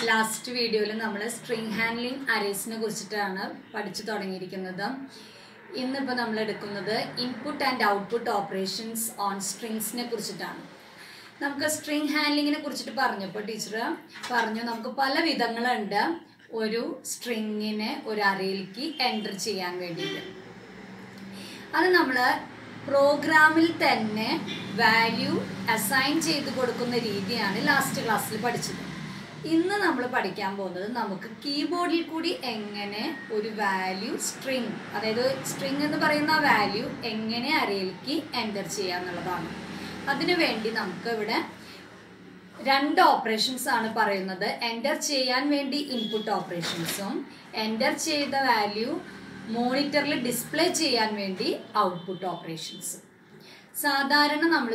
Last വീഡിയോയിൽ നമ്മൾ string handling അറേസിനെ കുറിച്ചിട്ടാണ് പഠിച്ചു തുടങ്ങിയിരിക്കുന്നത്. ഇന്നിപ്പോൾ നമ്മൾ എടുക്കുന്നത് input and output operations on സ്ട്രിങ്സിനെ കുറിച്ചിട്ടാണ്. നമുക്ക് സ്ട്രിംഗ് ഹാൻഡ്ലിങ്ങിനെ കുറിച്ചിട്ട് പറഞ്ഞപ്പോൾ ടീച്ചർ പറഞ്ഞു നമുക്ക് പല വിധങ്ങളുണ്ട് ഒരു സ്ട്രിങ്ങിനെ ഒരു അറേയിലേക്ക് എൻ്റർ ചെയ്യാൻ വേണ്ടിയിട്ട്. അത് നമ്മൾ പ്രോഗ്രാമിൽ തന്നെ വാല്യൂ അസൈൻ ചെയ്ത് കൊടുക്കുന്ന രീതിയാണ് ലാസ്റ്റ് ക്ലാസ്സിൽ പഠിച്ചത്. ഇന്ന് നമ്മൾ പഠിക്കാൻ പോകുന്നത് നമുക്ക് കീബോർഡിൽ കൂടി എങ്ങനെ ഒരു വാല്യൂ സ്ട്രിങ്, അതായത് സ്ട്രിങ് എന്ന് പറയുന്ന വാല്യൂ എങ്ങനെ അറേയിലേക്ക് എൻ്റർ ചെയ്യുക എന്നുള്ളതാണ്. അതിനുവേണ്ടി നമുക്ക് ഇവിടെ രണ്ട് ഓപ്പറേഷൻസ് ആണ് പറയുന്നത്. എൻ്റർ ചെയ്യാൻ വേണ്ടി ഇൻപുട്ട് ഓപ്പറേഷൻസും എൻ്റർ ചെയ്ത വാല്യൂ മോണിറ്ററിൽ ഡിസ്പ്ലേ ചെയ്യാൻ വേണ്ടി ഔട്ട്പുട്ട് ഓപ്പറേഷൻസ്. സാധാരണ നമ്മൾ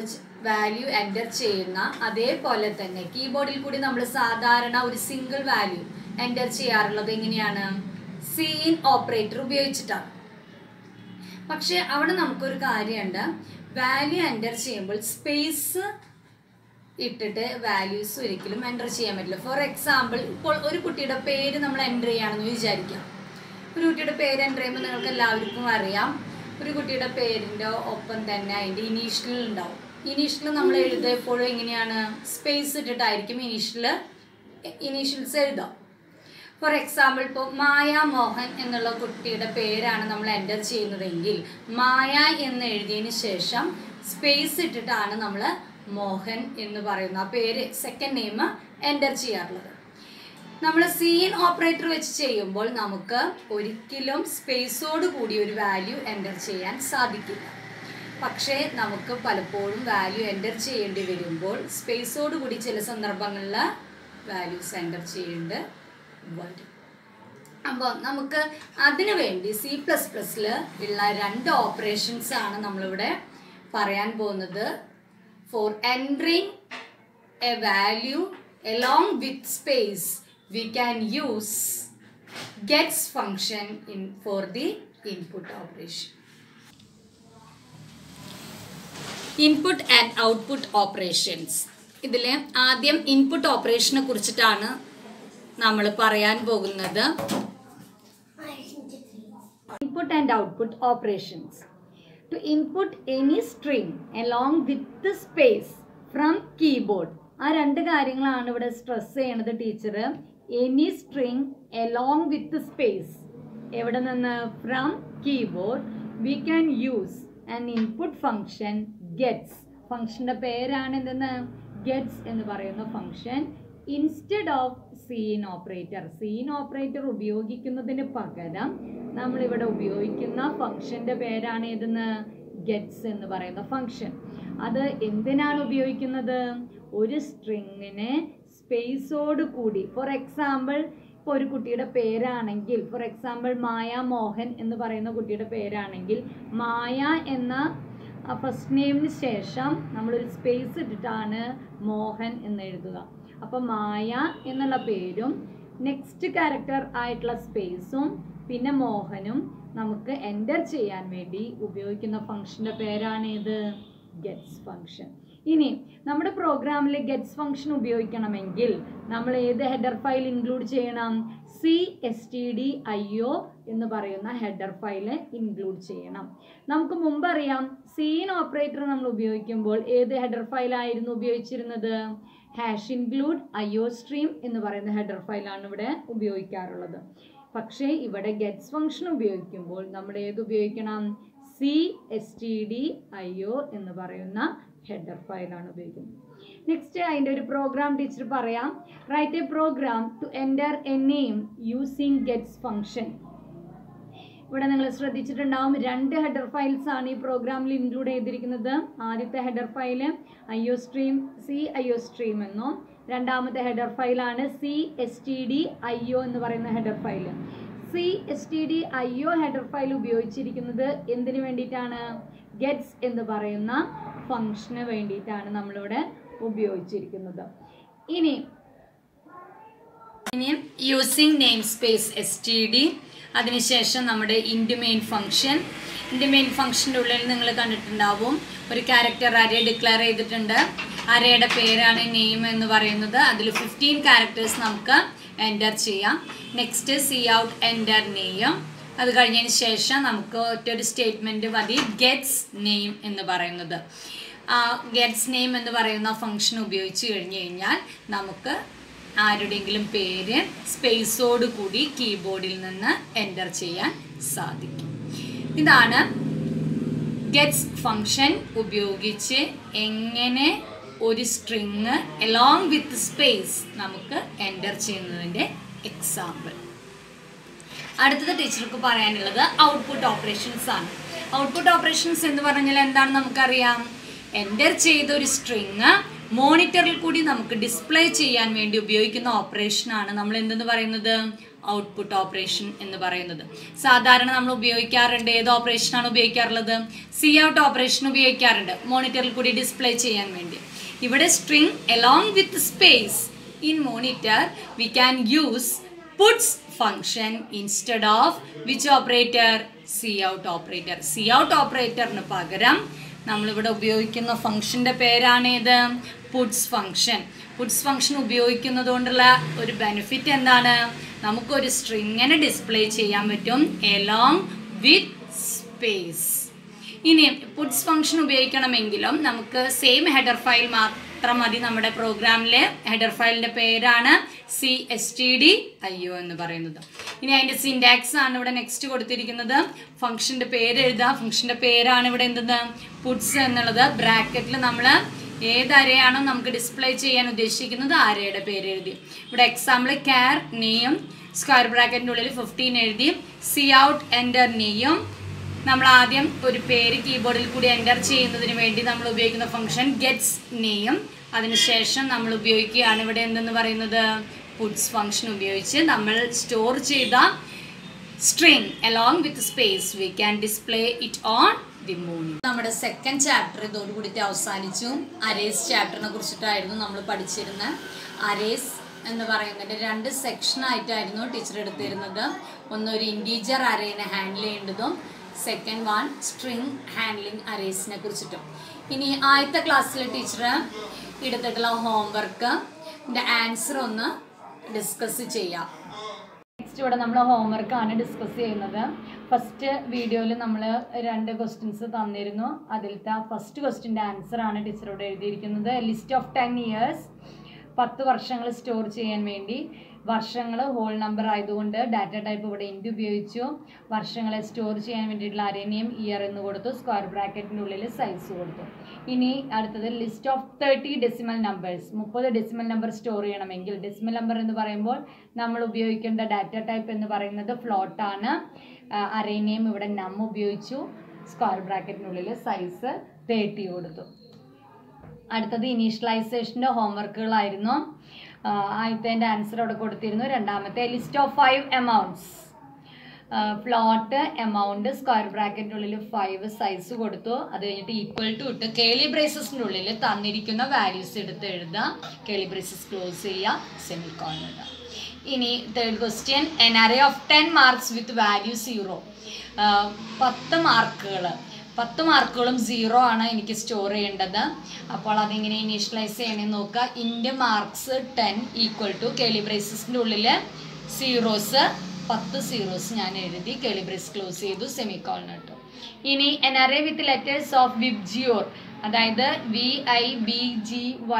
വാല്യൂ എൻ്റർ ചെയ്യുന്ന അതേപോലെ തന്നെ കീബോർഡിൽ കൂടി നമ്മൾ സാധാരണ ഒരു സിംഗിൾ വാല്യൂ എൻ്റർ ചെയ്യാറുള്ളത് എങ്ങനെയാണ്? സീൻ ഓപ്പറേറ്റർ ഉപയോഗിച്ചിട്ടാണ്. പക്ഷെ അവിടെ നമുക്കൊരു കാര്യമുണ്ട്, വാല്യൂ എൻ്റർ ചെയ്യുമ്പോൾ സ്പേസ് ഇട്ടിട്ട് വാല്യൂസ് ഒരിക്കലും എൻ്റർ ചെയ്യാൻ പറ്റില്ല. ഫോർ എക്സാമ്പിൾ, ഇപ്പോൾ ഒരു കുട്ടിയുടെ പേര് നമ്മൾ എൻ്റർ ചെയ്യുകയാണെന്ന് വിചാരിക്കാം. ഒരു കുട്ടിയുടെ പേര് എൻ്റർ ചെയ്യുമ്പോൾ നിങ്ങൾക്ക് എല്ലാവർക്കും അറിയാം, ഒരു കുട്ടിയുടെ പേരിൻ്റെ ഒപ്പം തന്നെ അതിൻ്റെ ഇനീഷ്യൽ ഉണ്ടാവും. ഇനീഷ്യൽ നമ്മൾ എഴുതുക എപ്പോഴും എങ്ങനെയാണ്? സ്പേസ് ഇട്ടിട്ടായിരിക്കും ഇനീഷ്യൽസ് എഴുതാം. ഫോർ എക്സാമ്പിൾ, ഇപ്പോൾ മായ മോഹൻ എന്നുള്ള കുട്ടിയുടെ പേരാണ് നമ്മൾ എൻ്റർ ചെയ്യുന്നതെങ്കിൽ മായ എന്ന് എഴുതിയതിന് ശേഷം സ്പേസ് ഇട്ടിട്ടാണ് നമ്മൾ മോഹൻ എന്ന് പറയുന്ന ആ പേര് സെക്കൻഡ് നെയിം എൻ്റർ ചെയ്യാറുള്ളത്. നമ്മൾ സീൻ ഓപ്പറേറ്റർ വെച്ച് ചെയ്യുമ്പോൾ നമുക്ക് ഒരിക്കലും സ്പേസോട് കൂടി ഒരു വാല്യൂ എൻ്റർ ചെയ്യാൻ സാധിക്കില്ല. പക്ഷേ നമുക്ക് പലപ്പോഴും വാല്യൂ എൻ്റർ ചെയ്യേണ്ടി വരുമ്പോൾ സ്പേസോട് കൂടി ചില സന്ദർഭങ്ങളിൽ വാല്യൂസ് എൻ്റർ ചെയ്യേണ്ടി വരും. അപ്പോൾ നമുക്ക് അതിനു വേണ്ടി C++ൽ ഉള്ള രണ്ട് ഓപ്പറേഷൻസ് ആണ് നമ്മളിവിടെ പറയാൻ പോകുന്നത്. For entering a value along with space we can use gets function for the input operation. Input and output operations. ഇതിൽ ആദ്യം ഇൻപുട്ട് ഓപ്പറേഷനെ കുറിച്ചിട്ടാണ് നമ്മൾ പറയാൻ പോകുന്നത്. Input and output operations. To input any string along with the space from keyboard. ആ രണ്ട് കാര്യങ്ങളാണ് ഇവിടെ സ്ട്രെസ് ചെയ്യണത് teacher. Any string along with space. എവിടെ നിന്ന്? From keyboard we can use an input function gets. ഫംഗ്ഷൻ്റെ പേരാണ് എന്തെന്ന്? ഗെറ്റ്സ് എന്ന് പറയുന്ന function. Instead of cin operator. Cin operator ഉപയോഗിക്കുന്നതിന് പകരം നമ്മളിവിടെ ഉപയോഗിക്കുന്ന ഫംഗ്ഷൻ്റെ പേരാണ് ഏതെന്ന്? ഗെറ്റ്സ് എന്ന് പറയുന്ന ഫംഗ്ഷൻ. അത് എന്തിനാണ് ഉപയോഗിക്കുന്നത്? ഒരു സ്ട്രിങ്ങിനെ സ്പേസോട് കൂടി, ഫോർ എക്സാമ്പിൾ ഇപ്പോൾ ഒരു കുട്ടിയുടെ പേരാണെങ്കിൽ, ഫോർ എക്സാമ്പിൾ മായ മോഹൻ എന്ന് പറയുന്ന കുട്ടിയുടെ പേരാണെങ്കിൽ മായ എന്ന ഫസ്റ്റ് നെയിമിന് ശേഷം നമ്മളൊരു സ്പേസ് ഇട്ടിട്ടാണ് മോഹൻ എന്ന് എഴുതുക. അപ്പം മായ എന്നുള്ള പേരും നെക്സ്റ്റ് ക്യാരക്ടർ ആയിട്ടുള്ള സ്പേസും പിന്നെ മോഹനും നമുക്ക് എൻ്റർ ചെയ്യാൻ വേണ്ടി ഉപയോഗിക്കുന്ന ഫംഗ്ഷൻ്റെ പേരാണ് ഇത്? Gets function. ഇനി നമ്മുടെ പ്രോഗ്രാമിൽ ഗെറ്റ്സ് ഫംഗ്ഷൻ ഉപയോഗിക്കണമെങ്കിൽ നമ്മൾ ഏത് ഹെഡർ ഫയൽ ഇൻക്ലൂഡ് ചെയ്യണം? CSTDIO എന്ന് പറയുന്ന ഹെഡർ ഫയൽ ഇൻക്ലൂഡ് ചെയ്യണം. നമുക്ക് മുമ്പറിയാം സീൻ ഓപ്പറേറ്റർ നമ്മൾ ഉപയോഗിക്കുമ്പോൾ ഏത് ഹെഡർ ഫയലായിരുന്നു ഉപയോഗിച്ചിരുന്നത്? #include IOStream എന്ന് പറയുന്ന ഹെഡർ ഫയലാണ് ഇവിടെ ഉപയോഗിക്കാറുള്ളത്. പക്ഷേ ഇവിടെ ഗെറ്റ്സ് ഫംഗ്ഷൻ ഉപയോഗിക്കുമ്പോൾ നമ്മൾ ഏത് ഉപയോഗിക്കണം? CSTDIO എന്ന് പറയുന്ന ഹെഡർ ഫയലാണ് ഉപയോഗിക്കുന്നത്. നെക്സ്റ്റ് അതിൻ്റെ ഒരു പ്രോഗ്രാം ടീച്ചർ പറയാം. Write a program to enter a name using gets function. ഇവിടെ നിങ്ങൾ ശ്രദ്ധിച്ചിട്ടുണ്ടാവും, രണ്ട് ഹെഡർ ഫയൽസ് ആണ് ഈ പ്രോഗ്രാമിൽ ഇൻക്ലൂഡ് ചെയ്തിരിക്കുന്നത്. ആദ്യത്തെ ഹെഡർ ഫയൽ IOStream എന്നും രണ്ടാമത്തെ ഹെഡർ ഫയലാണ് CSTDIO എന്ന് പറയുന്ന header file. CSTDIO header file ഉപയോഗിച്ചിരിക്കുന്നത് എന്തിനു വേണ്ടിയിട്ടാണ്? ഗെറ്റ്സ് എന്ന് പറയുന്ന ഫംഗ്ഷന് വേണ്ടിയിട്ടാണ് നമ്മളിവിടെ ഉപയോഗിച്ചിരിക്കുന്നത്. ഇനി യൂസിങ് നെയിം സ്പേസ് STD, അതിനുശേഷം നമ്മുടെ ഇൻഡ് മെയിൻ ഫംഗ്ഷൻ. ഇൻഡ് മെയിൻ ഫംഗ്ഷൻ്റെ ഉള്ളിൽ നിങ്ങൾ കണ്ടിട്ടുണ്ടാവും ഒരു ക്യാരക്ടർ അറേ ഡിക്ലെയർ ചെയ്തിട്ടുണ്ട്. അറേയുടെ പേരാണ് നെയിം എന്ന് പറയുന്നത്. അതിൽ 15 ക്യാരക്ടേഴ്സ് നമുക്ക് എൻ്റർ ചെയ്യാം. Next C out enter name. അത് കഴിഞ്ഞതിന് ശേഷം നമുക്ക് ഒറ്റൊരു സ്റ്റേറ്റ്മെൻറ്റ് മതി ഗെറ്റ്സ് നെയിം എന്ന് പറയുന്നത്. ഗെറ്റ്സ് നെയിം എന്ന് പറയുന്ന ഫംഗ്ഷൻ ഉപയോഗിച്ച് കഴിഞ്ഞ് കഴിഞ്ഞാൽ നമുക്ക് ആരുടെയെങ്കിലും പേര് സ്പേസോട് കൂടി കീബോർഡിൽ നിന്ന് എൻ്റർ ചെയ്യാൻ സാധിക്കും. ഇതാണ് ഗെറ്റ്സ് ഫംഗ്ഷൻ ഉപയോഗിച്ച് എങ്ങനെ ഒരു സ്ട്രിങ് എലോങ് വിത്ത് സ്പേസ് നമുക്ക് എൻ്റർ ചെയ്യുന്നതിൻ്റെ എക്സാമ്പിൾ. അടുത്തത് ടീച്ചർക്ക് പറയാനുള്ളത് ഔട്ട്പുട്ട് ഓപ്പറേഷൻസ് ആണ്. ഔട്ട്പുട്ട് ഓപ്പറേഷൻസ് എന്ന് പറഞ്ഞാൽ എന്താണെന്ന് നമുക്കറിയാം. എൻ്റർ ചെയ്ത ഒരു സ്ട്രിങ് മോണിറ്ററിൽ കൂടി നമുക്ക് ഡിസ്പ്ലേ ചെയ്യാൻ വേണ്ടി ഉപയോഗിക്കുന്ന ഓപ്പറേഷനാണ് നമ്മൾ എന്തെന്ന് പറയുന്നത്, ഔട്ട്പുട്ട് ഓപ്പറേഷൻ എന്ന് പറയുന്നത്. സാധാരണ നമ്മൾ ഉപയോഗിക്കാറുണ്ട്, ഏത് ഓപ്പറേഷനാണ് ഉപയോഗിക്കാറുള്ളത്, സി ഔട്ട് ഓപ്പറേഷൻ ഉപയോഗിക്കാറുണ്ട് മോണിറ്ററിൽ കൂടി ഡിസ്പ്ലേ ചെയ്യാൻ വേണ്ടി. ഇവിടെ string along with space in monitor V can use puts function instead of which operator, cout operator. cout ഓപ്പറേറ്ററിന് പകരം നമ്മളിവിടെ ഉപയോഗിക്കുന്ന ഫംഗ്ഷൻ്റെ പേരാണ് ഇത് പുട്സ് ഫംഗ്ഷൻ. പുട്സ് ഫംഗ്ഷൻ ഉപയോഗിക്കുന്നത് കൊണ്ടുള്ള ഒരു ബെനിഫിറ്റ് എന്താണ്, നമുക്കൊരു സ്ട്രിങ്ങിനെ ഡിസ്പ്ലേ ചെയ്യാൻ പറ്റും എലോങ് വിത്ത് സ്പേസ്. ഇനി പുട്സ് ഫംഗ്ഷൻ ഉപയോഗിക്കണമെങ്കിലും നമുക്ക് സെയിം ഹെഡർ ഫയൽ മാത്രം മതി. നമ്മുടെ പ്രോഗ്രാമിലെ ഹെഡർ ഫയലിൻ്റെ പേരാണ് CSTDIO എന്ന് പറയുന്നത്. ഇനി അതിൻ്റെ സിൻടാക്സ് ആണ് ഇവിടെ നെക്സ്റ്റ് കൊടുത്തിരിക്കുന്നത്. ഫംഗ്ഷൻ്റെ പേര് എഴുതുക. ഫംഗ്ഷൻ്റെ പേരാണ് ഇവിടെ എന്തെന്ന് പുട്സ് എന്നുള്ളത്. ബ്രാക്കറ്റിൽ നമ്മൾ ഏത് അരയാണോ നമുക്ക് ഡിസ്പ്ലേ ചെയ്യാൻ ഉദ്ദേശിക്കുന്നത് ആ അരയുടെ പേര് എഴുതി. ഇവിടെ എക്സാമ്പിൾ ക്യാർ നെയിം സ്ക്വയർ ബ്രാക്കറ്റിൻ്റെ ഉള്ളിൽ 15 എഴുതി. C out enter name. നമ്മൾ ആദ്യം ഒരു പേര് കീബോർഡിൽ കൂടി എൻ്റർ ചെയ്യുന്നതിന് വേണ്ടി നമ്മൾ ഉപയോഗിക്കുന്ന ഫംഗ്ഷൻ ഗെറ്റ്സ് നെയിം. അതിനുശേഷം നമ്മൾ ഉപയോഗിക്കുകയാണ് ഇവിടെ എന്തെന്ന് പറയുന്നത് പുട്സ് ഫംഗ്ഷൻ ഉപയോഗിച്ച് നമ്മൾ സ്റ്റോർ ചെയ്ത string along with space we can display it on the monitor. നമ്മുടെ സെക്കൻഡ് ചാപ്റ്റർ ഇതോടുകൂടിയിട്ട് അവസാനിച്ചു. അരേസ് ചാപ്റ്ററിനെ കുറിച്ചിട്ടായിരുന്നു നമ്മൾ പഠിച്ചിരുന്നത്. അരേസ് എന്ന് പറയുന്നതിൻ്റെ 2 സെക്ഷനായിട്ടായിരുന്നു ടീച്ചർ എടുത്തിരുന്നത്. ഒന്നൊരു ഇൻറ്റീജർ അരേനെ ഹാൻഡിൽ ചെയ്യേണ്ടതും സെക്കൻഡ് വൺ സ്ട്രിങ് ഹാൻഡ്ലിംഗ് അരേസിനെ കുറിച്ചിട്ടും. ഇനി ആദ്യത്തെ ക്ലാസ്സിൽ ടീച്ചർ എടുത്തിട്ടുള്ള ഹോംവർക്ക് ആൻസർ ഒന്ന് ഡിസ്കസ് ചെയ്യാം. നെക്സ്റ്റ് ഇവിടെ നമ്മൾ ഹോംവർക്കാണ് ഡിസ്കസ് ചെയ്യുന്നത്. ഫസ്റ്റ് വീഡിയോയിൽ നമ്മൾ 2 ക്വസ്റ്റ്യൻസ് തന്നിരുന്നു. അതിലത്തെ ഫസ്റ്റ് ക്വസ്റ്റ്യൻ്റെ ആൻസറാണ് ടീച്ചറോട് എഴുതിയിരിക്കുന്നത്. ലിസ്റ്റ് ഓഫ് 10 ഇയേഴ്സ് 10 വർഷങ്ങൾ സ്റ്റോർ ചെയ്യാൻ വേണ്ടി. വർഷങ്ങൾ ഹോൾ നമ്പർ ആയതുകൊണ്ട് ഡാറ്റ ടൈപ്പ് ഇവിടെ ഇൻറ്റ് ഉപയോഗിച്ചു. വർഷങ്ങളെ സ്റ്റോർ ചെയ്യാൻ വേണ്ടിയിട്ടുള്ള അറേ നെയിം ഇയർ എന്ന് കൊടുത്തു. സ്ക്വയർ ബ്രാക്കറ്റിൻ്റെ ഉള്ളിൽ സൈസ് കൊടുത്തു. ഇനി അടുത്തത് list of 30 decimal numbers. 30 decimal number store ചെയ്യണമെങ്കിൽ ഡെസിമൽ നമ്പർ എന്ന് പറയുമ്പോൾ നമ്മൾ ഉപയോഗിക്കേണ്ട ഡാറ്റ ടൈപ്പ് എന്ന് പറയുന്നത് ഫ്ലോട്ടാണ്. അറേ നെയിം ഇവിടെ നം ഉപയോഗിച്ചു. സ്ക്വയർ ബ്രാക്കറ്റിനുള്ളിൽ സൈസ് 30 കൊടുത്തു. അടുത്തത് ഇനീഷ്യലൈസേഷൻ്റെ ഹോംവർക്കുകളായിരുന്നു. ആദ്യത്തെ ആൻസർ അവിടെ കൊടുത്തിരുന്നു. രണ്ടാമത്തെ list of 5 amounts. Plot amount square ബ്രാക്കറ്റിനുള്ളിൽ 5 സൈസ് കൊടുത്തു. അത് കഴിഞ്ഞിട്ട് ഈക്വൽ ടു ഇട്ട് കേളി ബ്രേസസിൻ്റെ ഉള്ളിൽ തന്നിരിക്കുന്ന വാല്യൂസ് എടുത്ത് എഴുതുക. കേളി ബ്രേസസ് ക്ലോസ് ചെയ്യുക, സെമിക്കോൺ ഇടുക. ഇനി third question N array of 10 marks with value 0. 10 മാർക്കുകൾ 10 മാർക്കുകളും 0 ആണ് എനിക്ക് സ്റ്റോർ ചെയ്യേണ്ടത്. അപ്പോൾ അതിങ്ങനെ ഇനീഷ്യലൈസ് ചെയ്യണമെന്ന് നോക്കുക. ഇൻ്റെ മാർക്സ് 10 ഈക്വൽ ടു കേളി ബ്രേസസിൻ്റെ ഉള്ളിൽ സീറോസ് 10 സീറോസ് ഞാൻ എഴുതി. കേളി ബ്രേസ് ക്ലോസ് ചെയ്തു, സെമിക്കോൺ ഇട്ടു. ഇനി N array with letters of VIBGYOR, അതായത് VIBGYOR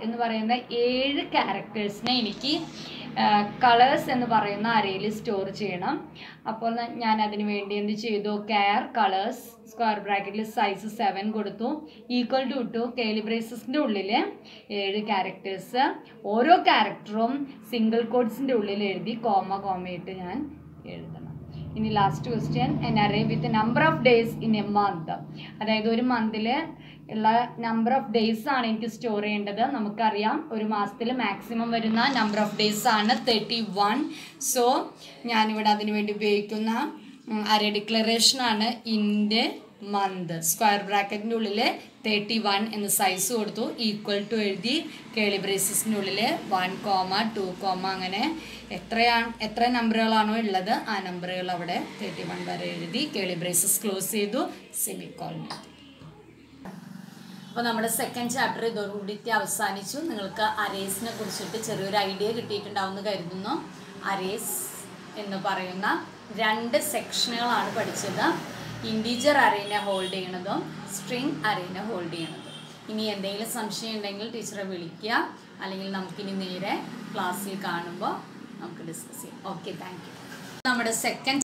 എന്ന് പറയുന്ന 7 ക്യാരക്ടേഴ്സിനെ എനിക്ക് കളേഴ്സ് എന്ന് പറയുന്ന അറേയിൽ സ്റ്റോർ ചെയ്യണം. അപ്പോൾ ഞാൻ അതിന് വേണ്ടി എന്ത് ചെയ്തു, കെയർ കളേഴ്സ് സ്ക്വയർ ബ്രാക്കറ്റിൽ സൈസ് 7 കൊടുത്തു. ഈക്വൽ ടു ഇട്ടു. കേളി ബ്രേസസിൻ്റെ ഉള്ളിൽ 7 ക്യാരക്ടേഴ്സ്. ഓരോ ക്യാരക്ടറും സിംഗിൾ കോഡ്സിൻ്റെ ഉള്ളിൽ എഴുതി കോമയിട്ട് ഞാൻ എഴുതണം. ഇനി last question N array with number of days in A month, അതായത് ഒരു മന്തിൽ ഉള്ള നമ്പർ ഓഫ് ഡേയ്സ് ആണ് എനിക്ക് സ്റ്റോർ ചെയ്യേണ്ടത്. നമുക്കറിയാം ഒരു മാസത്തിൽ മാക്സിമം വരുന്ന നമ്പർ ഓഫ് ഡേയ്സ് ആണ് 31. സോ ഞാനിവിടെ അതിന് വേണ്ടി ഉപയോഗിക്കുന്ന അറേ ഡിക്ലറേഷനാണ് ഇൻ്റെ മന്ത്. സ്ക്വയർ ബ്രാക്കറ്റിൻ്റെ ഉള്ളിൽ 31 എന്ന് സൈസ് കൊടുത്തു. ഈക്വൽ ടു എഴുതി. കേളി ബ്രേസസിൻ്റെ ഉള്ളിൽ 1, 2, അങ്ങനെ എത്ര നമ്പറുകളാണോ ഉള്ളത് ആ നമ്പറുകൾ അവിടെ 31 വരെ എഴുതി. കേളി ബ്രേസസ് ക്ലോസ് ചെയ്തു, സെമിക്കോൺ. അപ്പോൾ നമ്മുടെ സെക്കൻഡ് ചാപ്റ്റർ ഇതോടുകൂടി അവസാനിച്ചു. നിങ്ങൾക്ക് അറേസിനെ കുറിച്ചിട്ട് ചെറിയൊരു ഐഡിയ കിട്ടിയിട്ടുണ്ടാവുമെന്ന് കരുതുന്നു. അറേസ് എന്ന് പറയുന്ന 2 സെക്ഷനുകളാണ് പഠിച്ചത്. ഇൻറ്റീജർ അറേനെ ഹോൾഡ് ചെയ്യണതും സ്ട്രിങ് അറേനെ ഹോൾഡ് ചെയ്യണതും. ഇനി എന്തെങ്കിലും സംശയം ഉണ്ടെങ്കിൽ ടീച്ചറെ വിളിക്കുക, അല്ലെങ്കിൽ നമുക്കിനി നേരെ ക്ലാസ്സിൽ കാണുമ്പോൾ നമുക്ക് ഡിസ്കസ് ചെയ്യാം. Okay, thank you. നമ്മുടെ സെക്കൻഡ്